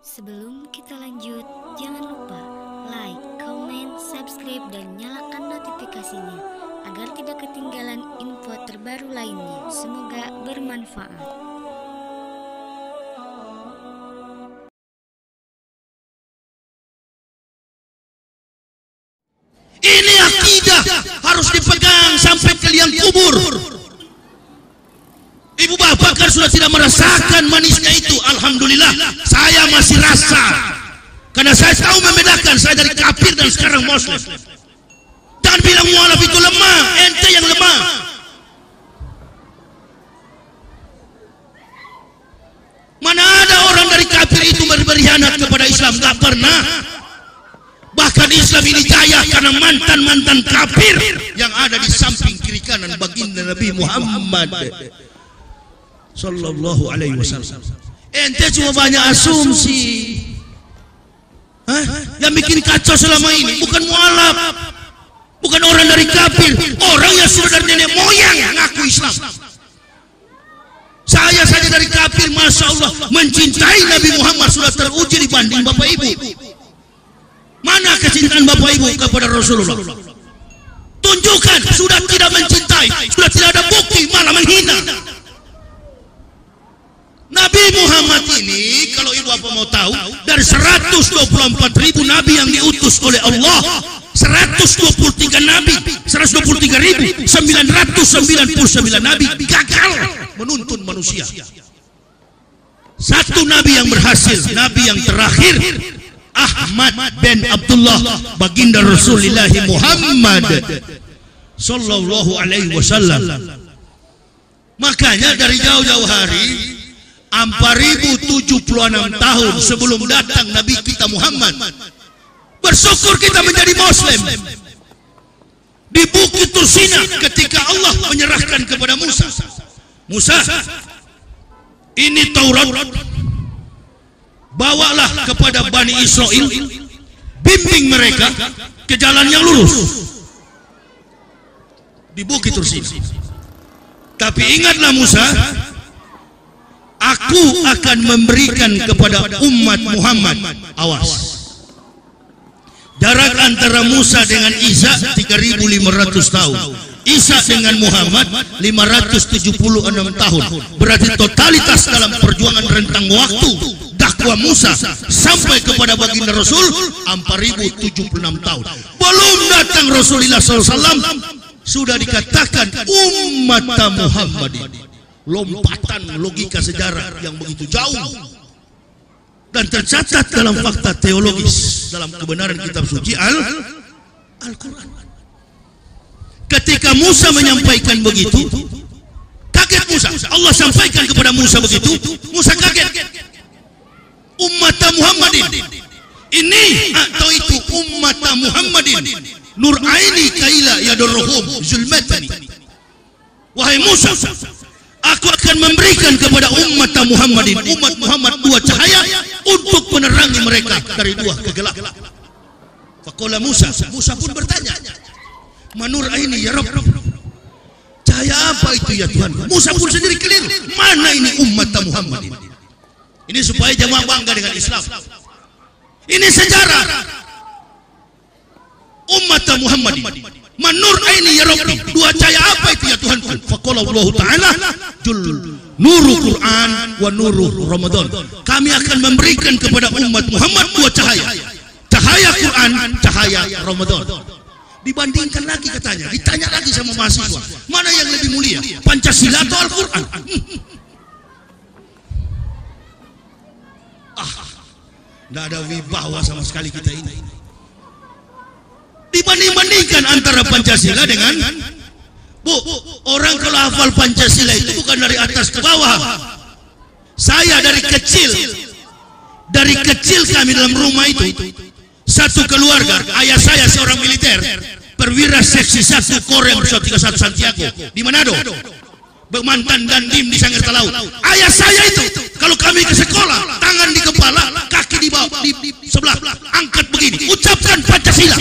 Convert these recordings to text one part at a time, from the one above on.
Sebelum kita lanjut, jangan lupa like, comment, subscribe, dan nyalakan notifikasinya agar tidak ketinggalan info terbaru lainnya. Semoga bermanfaat. Ini akidah harus dipegang sampai ke liang kubur. Ibu bapak kan sudah tidak merasakan manisnya itu. Alhamdulillah, saya masih rasa. Karena saya tahu membedakan saya dari kafir dan sekarang muslim. Jangan bilang mualaf itu lemah, ente yang lemah. Mana ada orang dari kafir itu berkhianat kepada Islam? Gak pernah. Bahkan Islam ini jaya karena mantan-mantan kafir yang ada di samping kiri kanan baginda Nabi Muhammad sallallahu alaihi wasallam. Ente cuma banyak asumsi. Yang bikin kacau selama ini bukan mualaf, bukan orang dari kafir, orang yang sudah dari nenek moyang ngaku Islam. Saya saja dari kafir, masya Allah, mencintai Nabi Muhammad sudah teruji dibanding bapak ibu. Mana kecintaan bapak ibu kepada Rasulullah? Tunjukkan. Sudah tidak mencintai, sudah tidak ada bukti, malah menghina. Nabi Muhammad ini, kalau ibu apa mau tahu, dari 124.000 nabi yang diutus oleh Allah, 123 nabi, 123.999 nabi gagal menuntun manusia. Satu nabi yang berhasil, nabi yang terakhir, Ahmad bin Abdullah, baginda Rasulullah Muhammad sallallahu alaihi wasallam. Makanya dari jauh-jauh hari 4076 tahun sebelum datang Nabi kita Muhammad, bersyukur kita menjadi muslim. Di Bukit Tursina ketika Allah menyerahkan kepada Musa, ini Taurat, bawalah kepada Bani Israel, bimbing mereka ke jalan yang lurus. Di Bukit Tursina. Tapi ingatlah Musa, aku akan memberikan kepada umat Muhammad, awas, jarak antara Musa dengan Isa 3.500 tahun, Isa dengan Muhammad 576 tahun. Berarti totalitas dalam perjuangan rentang waktu dakwah Musa sampai kepada baginda Rasul 4076 tahun. Belum datang Rasulullah SAW sudah dikatakan umat Muhammad. Lompatan logika sejarah yang begitu jauh dan tercatat dalam fakta teologis dalam kebenaran kitab suci Al-Quran. Ketika Musa menyampaikan begitu, kaget Musa. Allah sampaikan kepada Musa begitu, Musa kaget. Umat Muhammadin ini atau itu umat Muhammadin nur aini kaila yadurruhum zulmatani. Wahai Musa, aku akan memberikan kepada umat Muhammadin, umat Muhammad, dua cahaya untuk menerangi mereka dari dua kegelapan. Faqala Musa pun bertanya, manur aini ya Rabb, cahaya apa itu ya Tuhan? Musa pun sendiri keliru, mana ini umat Muhammadin? Ini supaya jemaah bangga dengan Islam. Ini sejarah umat Muhammadin. Manur aini ya Rabbi, dua cahaya apa itu ya Tuhan? Faqala Allah Ta'ala, jul nuru Quran wa nuru Ramadan. Kami akan memberikan kepada umat Muhammad dua cahaya, cahaya Quran, cahaya Ramadan. Dibandingkan lagi katanya, ditanya lagi sama mahasiswa, mana yang lebih mulia, Pancasila atau Al-Quran? Tidak ada wibawa sama sekali kita ini. Dibanding-bandingkan antara Pancasila dengan orang kalau hafal Pancasila itu bukan dari atas ke bawah. Saya dari kecil kami dalam rumah itu satu keluarga, ayah saya seorang militer, perwira seksi 1 Korem 131 Santiago di Manado, mantan dandim di Sangir Talaut. Ayah saya itu kalau kami ke sekolah, tangan di kepala, kaki di bawah, di sebelah, angkat begini, ucapkan Pancasila.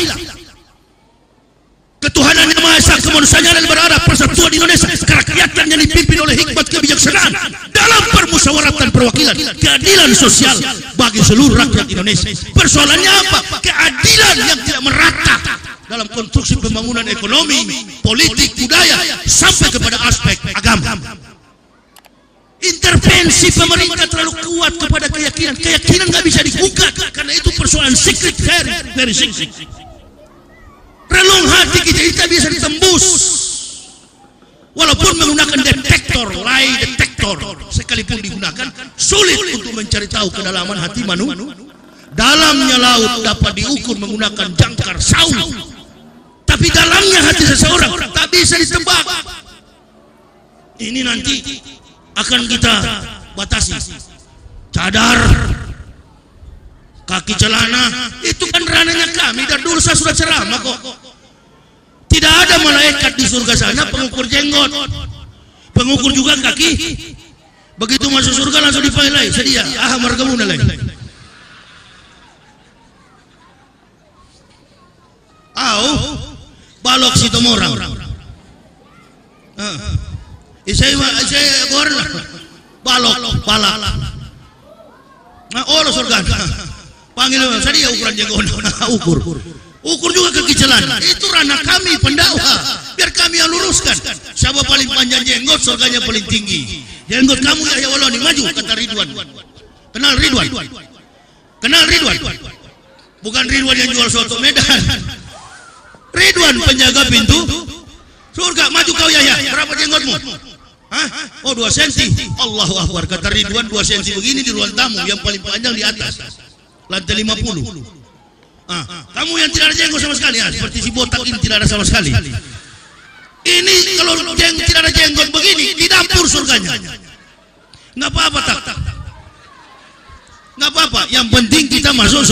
Ketuhanan yang Maha Esa, kemanusiaan dan berharap persatuan Indonesia, kerakyatan yang dipimpin oleh hikmat kebijaksanaan dalam permusyawaratan permusyawaratan perwakilan, keadilan sosial bagi seluruh rakyat Indonesia. Persoalannya apa? Keadilan yang tidak merata dalam konstruksi pembangunan ekonomi, politik, budaya, sampai kepada aspek agama. Intervensi pemerintah terlalu kuat kepada keyakinan. Keyakinan nggak bisa digugat karena itu persoalan secret, very secret. Relung hati kita tidak bisa ditembus. Walaupun menggunakan detektor, lie detektor sekalipun digunakan, sulit untuk mencari tahu kedalaman hati manusia. Dalamnya laut dapat diukur menggunakan jangkar saung, tapi dalamnya hati seseorang tak bisa ditebak. Ini nanti akan kita batasi. Cadar, kaki celana, itu kan ranahnya kami. Dan dulu saya sudah ceramah kok. Tidak ada malaikat di surga sana pengukur jenggot, pengukur juga kaki. Begitu masuk surga langsung dipanggil, sedia, margamu nalai. Balok si tomorang. Isai korna, balok, palak. Lo surga. Panggil sedia ukuran jenggot, ukur juga kaki celana. Itu ranah kami pendakwa, biar kami yang luruskan. Siapa paling panjang jenggot, surganya paling tinggi. Jenggot kamu Yahya Waloni, maju, kata Ridwan. Kenal Ridwan? Kenal Ridwan? Bukan Ridwan yang jual soto Medan. Ridwan penjaga pintu surga. Maju kau Yahya, berapa jenggotmu? Hah? Oh 2 senti. Allahu Akbar, kata Ridwan, 2 senti begini di ruang tamu, yang paling panjang di atas, lantai 50. Kamu yang tidak ada jenggot sama sekali, seperti si botak ini tidak ada sama sekali. Ini kalau tidak ada jenggot begini di dapur surganya. Nggak apa-apa tak? Nggak apa-apa. Yang penting kita masuk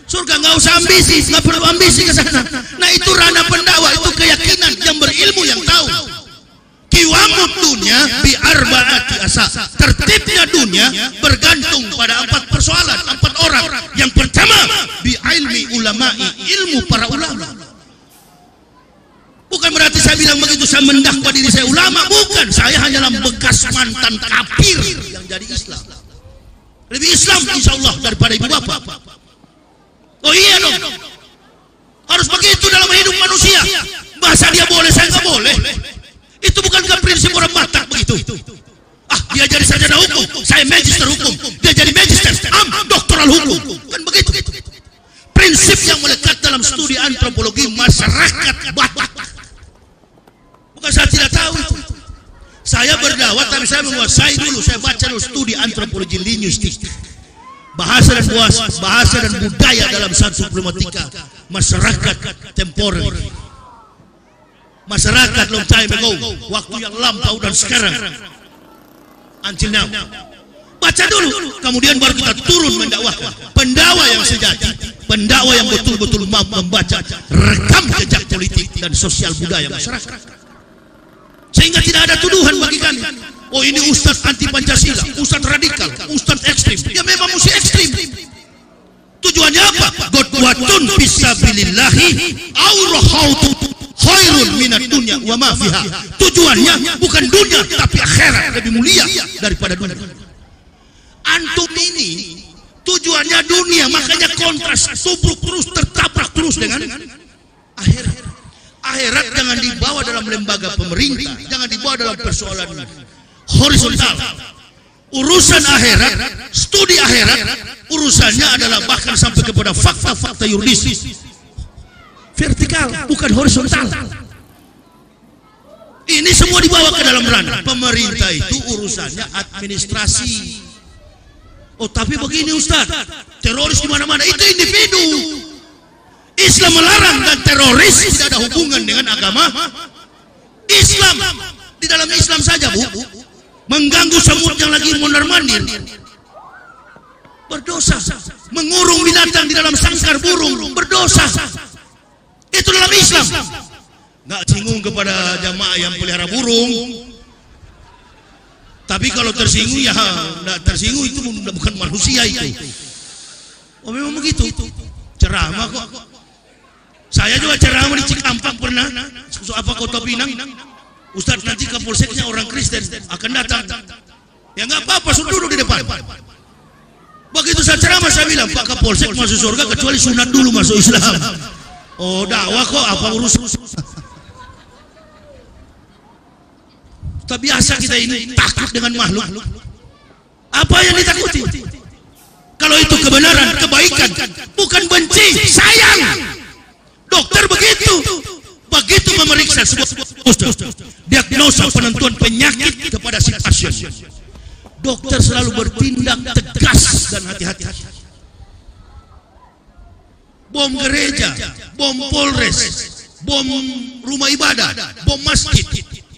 surga, nggak usah ambisi, nggak perlu ambisi ke sana. Nah itu ranah pendakwa, itu keyakinan yang berilmu yang tahu. Kiwamut dunia bi arba'ati asa. Tertibnya dunia bergantung pada 4 persoalan, 4 orang. Yang pertama bi ilmi ulama'i, ilmu para ulama. Bukan berarti saya bilang begitu saya mendakwa diri saya ulama, bukan. Saya hanyalah bekas mantan kafir yang jadi Islam. Lebih Islam insyaallah daripada ibu bapak. Oh iya dong, harus begitu dalam hidup manusia. Bahasa dia boleh, saya nggak boleh. Itu bukankah prinsip orang Batak begitu? Dia jadi sarjana hukum, saya magister hukum. Dia jadi magister, doktoral hukum. Kan begitu. Prinsip yang melekat dalam studi antropologi masyarakat Batak. Bukan saya tidak tahu itu. Saya berdakwah tapi saya menguasai dulu. Saya baca dulu studi antropologi linguistik. Bahasa dan budaya dalam satu problematika masyarakat temporer. Masyarakat long time ago, waktu yang lampau dan sekarang, until now. Baca dulu, kemudian baru kita turun mendakwahkan. Pendakwa yang sejati, pendakwa yang betul-betul mampu membaca rekam jejak politik dan sosial budaya masyarakat, sehingga tidak ada tuduhan bagi kami. Oh ini ustadz anti Pancasila, ustadz radikal, ustadz ekstrim. Ya memang mesti ekstrim. Tujuannya apa? Godwatun fisabilillahi aurahautu khairun minat dunia wa ma fiha. Tujuannya bukan dunia tapi akhirat, lebih mulia daripada dunia. Antum ini tujuannya dunia, makanya kontras, tubruk terus, tertabrak terus dengan akhirat. Akhirat jangan dibawa dalam lembaga pemerintah, jangan dibawa dalam persoalan horizontal. Urusan akhirat, studi akhirat, urusannya adalah bahkan sampai kepada fakta-fakta yuridis. Vertikal, bukan horizontal. Ini semua dibawa ke dalam ranah pemerintah. Itu urusannya administrasi. Oh tapi begini Ustaz, teroris di mana-mana itu individu. Islam melarang, dan teroris tidak ada hubungan dengan agama Islam. Di dalam Islam saja Bu, mengganggu semut yang lagi mondar-mandir berdosa. Mengurung binatang di dalam sangkar burung berdosa. Itu dalam Islam. Nggak singgung kepada jamaah yang pelihara burung. Tapi kalau tersinggung ya nggak tersinggung, itu bukan manusia itu. Oh memang begitu. Ceramah kok. Saya juga ceramah di Cikampek pernah. Apa Kota Pinang. Ustadz nanti kapolseknya orang Kristen akan datang. Ya nggak apa-apa, suruh duduk di depan. Begitu saya ceramah saya bilang, Pak Kapolsek masuk surga kecuali sunat dulu masuk Islam. Oh dakwah kok apa urusan? Tak biasa kita ini takut dengan makhluk. Apa yang ditakuti? Kalau itu kebenaran, kebaikan, bukan benci, sayang. Dokter begitu memeriksa sebuah diagnosa penentuan penyakit kepada si pasien. Dokter selalu bertindak tegas dan hati-hati. Bom gereja, bom Polres, bom rumah ibadah, bom masjid,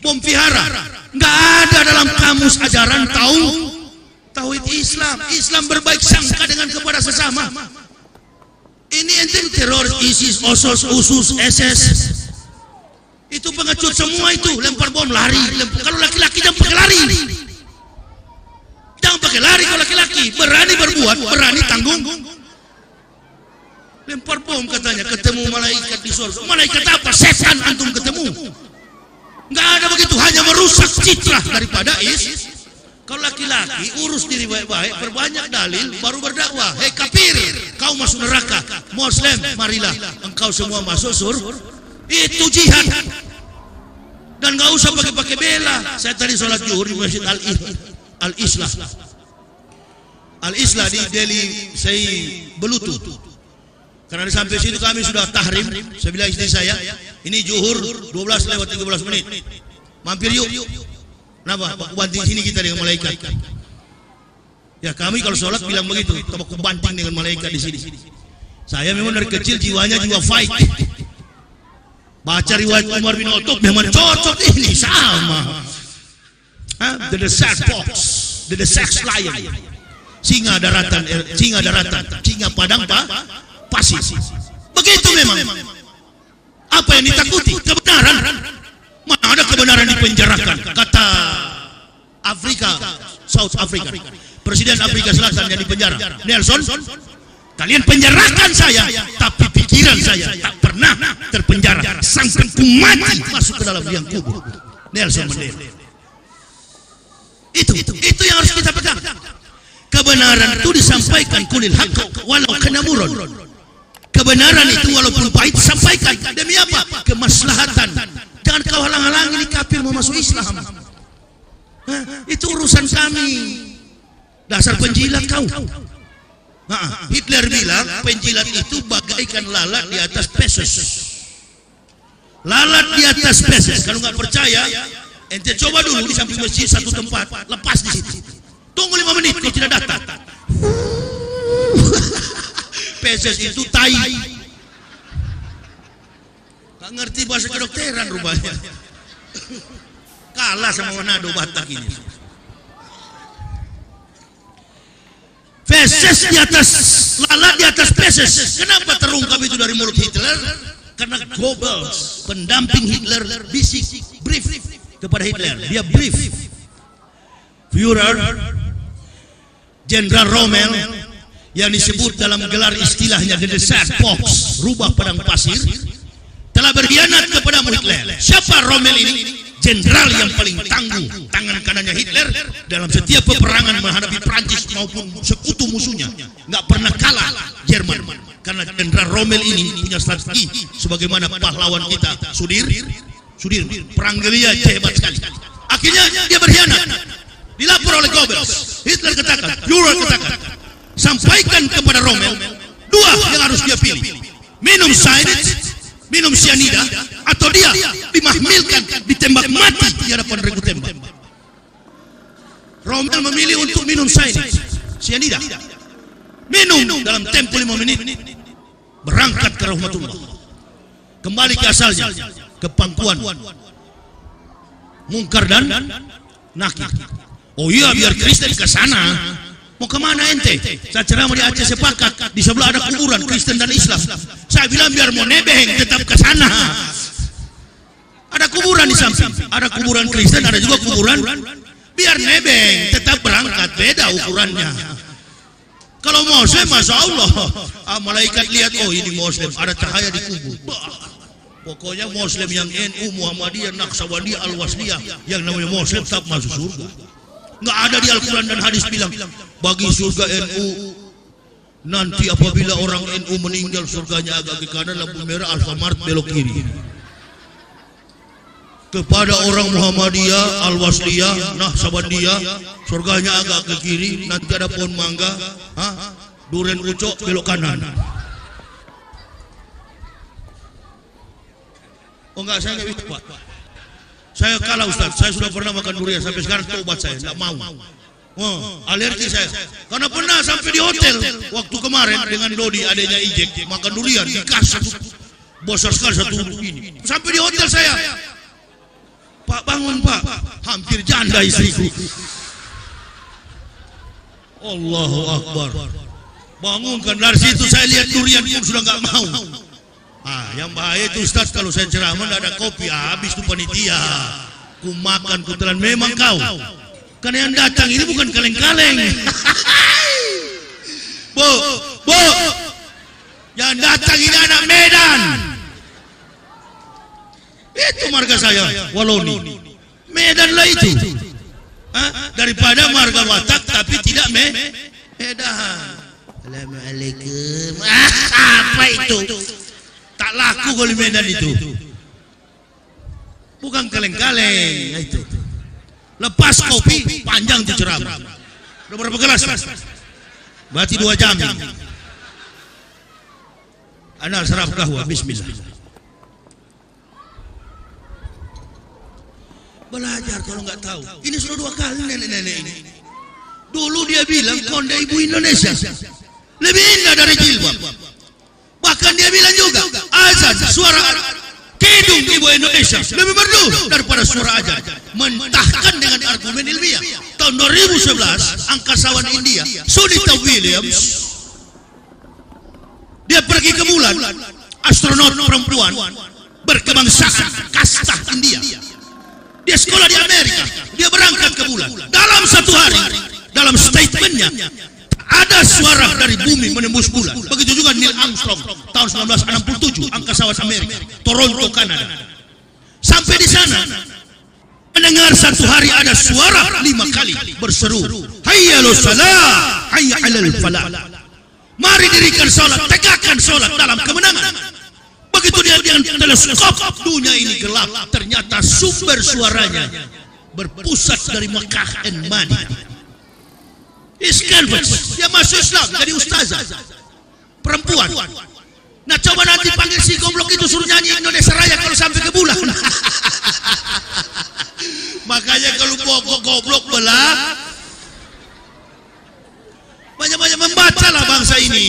bom vihara, nggak ada dalam kamus ajaran tauhid Islam. Islam berbaik sangka dengan kepada sesama. Ini ente teroris ISIS, USUS, SS. Itu pengecut semua itu, lempar bom lari. Kalau laki-laki jangan pakai lari. Jangan pakai lari kalau laki-laki. Berani berbuat, berani tanggung. Lempar bom katanya, ketemu malaikat di surga. Malaikat apa? Setan antum ketemu. Nggak ada begitu, hanya merusak citra daripada ISIS. Kalau laki-laki urus diri baik-baik, perbanyak dalil, baru berdakwah. Hei kafir, kau masuk neraka. Muslim, marilah engkau semua masuk surga. Itu jihad. Dan nggak usah pakai bela. Saya tadi sholat zuhur di Masjid Al-Islah. Al-Islah di Delhi, saya Belutu. Karena di sampai situ kami sudah tahrim. Saya bilang istri saya, ini zuhur 12:13 menit. Mampir yuk. Kenapa? Aku banting sini kita dengan malaikat. Ya kami kalau sholat bilang begitu, aku banting dengan malaikat di sini. Saya memang dari kecil jiwanya jiwa fight. Baca riwayat Umar bin Khattab memang cocok ini sama. The desert fox, the desert lion, singa daratan, singa padang pasir. Begitu memang. Apa yang ditakuti? Kebenaran. Mana ada kebenaran dipenjarakan? Kata South Africa, Presiden Afrika Selatan yang dipenjara, Nelson. Kalian penjarakan saya, tapi pikiran saya tak pernah terpenjara sampai ku mati masuk ke dalam liang kubur. Nelson Mandela. Itu yang harus kita pegang. Kebenaran itu disampaikan kulil haqq walau kana murun. Kebenaran itu walaupun pahit sampaikan. Demi apa? Kemaslahatan. Jangan kau halang-halangi ini kafir mau masuk Islam. Itu urusan kami. Dasar penjilat kau. Hitler bilang penjilat itu bagaikan lalat di atas pesos. Lalat di atas pesos. Kalau nggak percaya, ente coba dulu di samping masjid satu tempat, lepas di situ. Tunggu 5 menit kalau tidak datang. Pesos itu tai. Nggak ngerti bahasa kedokteran rupanya. Kalah sama Manado Batak ini. Feses di atas, lalat di atas feses. Kenapa terungkap itu dari mulut Hitler? Karena Goebbels, pendamping Hitler, bisik, brief kepada Hitler. Dia brief Führer Jenderal Rommel yang disebut dalam gelar istilahnya The Desert Fox, rubah padang pasir, telah berkhianat kepada Hitler. Siapa Rommel ini? Jenderal yang paling tangguh, tangan kanannya Hitler dalam setiap peperangan menghadapi Prancis maupun sekutu musuhnya. Nggak pernah kalah Jerman. Karena Jenderal Rommel ini punya strategi sebagaimana pahlawan kita Sudir, perang gerilya hebat sekali. Akhirnya dia berkhianat. Dilapor oleh Goebbels. Hitler katakan, Führer katakan, sampaikan kepada Rommel 2 yang harus dia pilih. Minum cyanida atau dia dimahmilkan, ditembak mati di hadapan regu tembak. Rommel memilih untuk minum cyanida. Minum dalam tempo 5 menit, berangkat ke rahmatullah, kembali ke asalnya, ke pangkuan Mungkar dan Nakir. Oh iya, biar Kristen ke sana. Mau kemana ente? Saya ceramah di Aceh sepakat, di sebelah ada kuburan Kristen dan Islam. Saya bilang biar mau nebeng tetap ke sana. Ada kuburan di samping, ada kuburan Kristen, ada juga kuburan. Biar nebeng tetap berangkat, beda ukurannya. Kalau Muslim, masya Allah, malaikat lihat, oh ini Muslim, ada cahaya di kubur. Pokoknya Muslim yang NU, Muhammadiyah, Naqsabandiyah, Al-Wasliyah, yang namanya Muslim tetap masuk surga. Nggak ada di Al-Quran dan hadis bilang bagi surga NU nanti apabila orang NU meninggal surganya agak ke kanan, lampu merah Alfamart belok kiri. Kepada orang Muhammadiyah, Al-Wasliyah, Nahsabandiyah, surganya agak ke kiri, nanti ada pohon mangga, durian ucok belok kanan. Oh enggak, saya enggak bisa Pak. Saya kalah Ustaz, saya sudah pernah makan durian sampai sekarang tobat saya, enggak mau. Alergi saya. Karena pernah sampai di hotel waktu kemarin dengan Dodi adanya Ijek makan durian dikasih besar sekali satu ini. Sampai di hotel saya. Pak bangun Pak, hampir janda istriku. Allahu Akbar. Bangunkan, dari situ saya lihat durian pun sudah enggak mau. Yang bahaya itu Ustaz, kalau saya ceramah tidak ada kopi, habis itu panitia. Ku makan, ku telan, memang kau. Karena yang datang ini bukan kaleng-kaleng. Bu, yang datang ini anak Medan. Itu marga saya, Waloni. Medan lah itu. Daripada marga Batak tapi tidak Medan. Assalamualaikum. Apa itu? Tak laku kalau Medan itu. Bukan kaleng-kaleng itu. Lepas kopi panjang tuh ceramah. Udah berapa gelas? Berarti 2 jam. Ana serap kahwa, bismillah. Belajar kalau nggak tahu. Ini sudah 2 kali nenek-nenek ini. Dulu dia bilang konde ibu Indonesia lebih indah dari jilbab. Bahkan dia bilang juga azan suara kidung ibu Indonesia lebih merdu daripada suara azan. Mentahkan dengan argumen ilmiah. Tahun 2011 angkasawan India Sunita Williams dia pergi ke bulan, astronot perempuan berkebangsaan kasta India. Dia sekolah di Amerika, dia berangkat ke bulan. Dalam 1 hari, dalam statementnya ada suara dari bumi menembus bulan. Begitu juga Neil Armstrong tahun 1967 angkasawan Amerika, Toronto, Kanada. Sampai di sana mendengar 1 hari ada suara 5 kali berseru, hayya 'alas salah, hayya 'alal falah. Mari dirikan salat, tegakkan salat dalam kemenangan. Begitu dia dengan teleskop, dunia ini gelap. Ternyata sumber suaranya berpusat dari Mekah dan Madinah. Iskelbus, dia masuk Islam jadi ustazah perempuan. Nah coba nanti panggil si goblok itu suruh nyanyi Indonesia Raya kalau sampai ke bulan. Makanya kalau pokok goblok belah, banyak-banyak membacalah bangsa ini.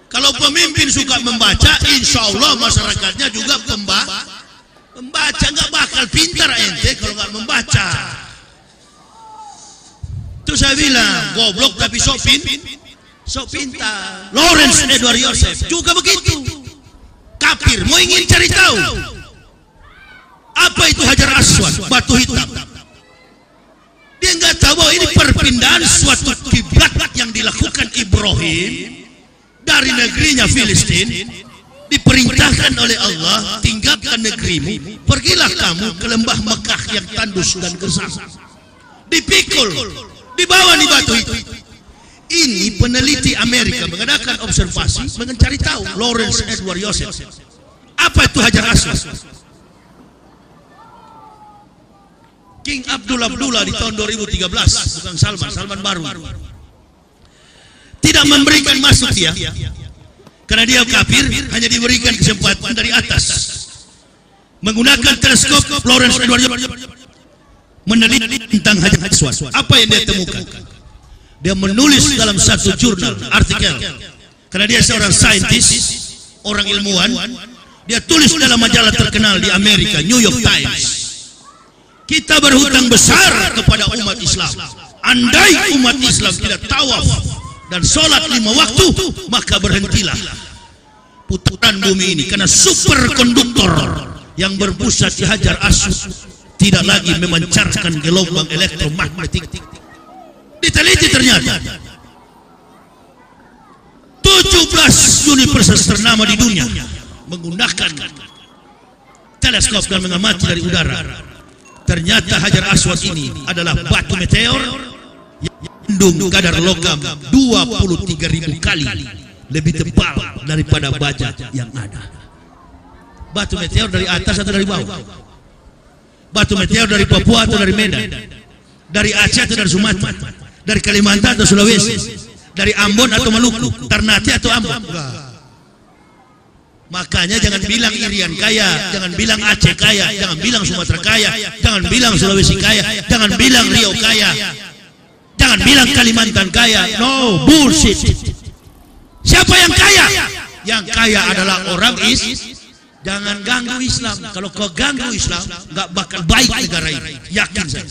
Kalau pemimpin suka membaca, insya Allah masyarakatnya juga membaca. Nggak bakal pintar ente kalau nggak membaca. Itu saya bilang goblok tapi sok pintar. Lawrence Edward Joseph juga begitu. Kafir mau ingin cari tahu apa itu Hajar Aswad, batu hitam. Dia nggak tahu bahwa ini perpindahan suatu kiblat yang dilakukan Ibrahim dari negerinya Filistin. Diperintahkan oleh Allah, tinggalkan negerimu, pergilah kamu ke lembah Mekah yang tandus dan gersang. Dipikul, dibawa di batu itu. Ini peneliti Amerika mengadakan observasi, mencari tahu Lawrence Edward Joseph apa itu Hajar Aswad. King Abdullah di tahun 2013, bukan Salman baru, tidak memberikan masuk dia karena dia kafir. Hanya diberikan kesempatan dari atas menggunakan teleskop. Lawrence Edward meneliti tentang Hajar Aswad. Apa yang dia temukan? Dia menulis dalam satu jurnal artikel, karena dia seorang saintis, orang ilmuwan. Dia tulis dalam majalah terkenal di Amerika, New York Times. Kita berhutang besar kepada umat Islam. Andai umat Islam tidak tawaf dan sholat 5 waktu, maka berhentilah putaran bumi ini, karena superkonduktor yang berpusat di Hajar Aswad tidak lagi memancarkan gelombang elektromagnetik. Diteliti ternyata 17 universitas ternama di dunia menggunakan teleskop dan mengamati dari udara. Ternyata Hajar Aswad ini adalah batu meteor yang mengandung kadar logam 23.000 kali lebih tebal daripada baja yang ada. Batu meteor dari atas atau dari bawah? Batu meteor dari Papua atau dari Medan? Dari Aceh atau dari Sumatera? Dari Kalimantan atau Sulawesi? Dari Ambon atau Maluku? Ternate atau Ambon? Makanya jangan bilang Irian kaya, jangan bilang Aceh kaya, jangan bilang Sumatera kaya, jangan bilang Sulawesi kaya, jangan bilang Riau kaya, jangan bilang Kalimantan kaya. No, bullshit. Siapa yang kaya? Yang kaya adalah orang Jangan ganggu Islam. Kalau kau ganggu Islam, nggak bakal baik negara ini. Yakin saya.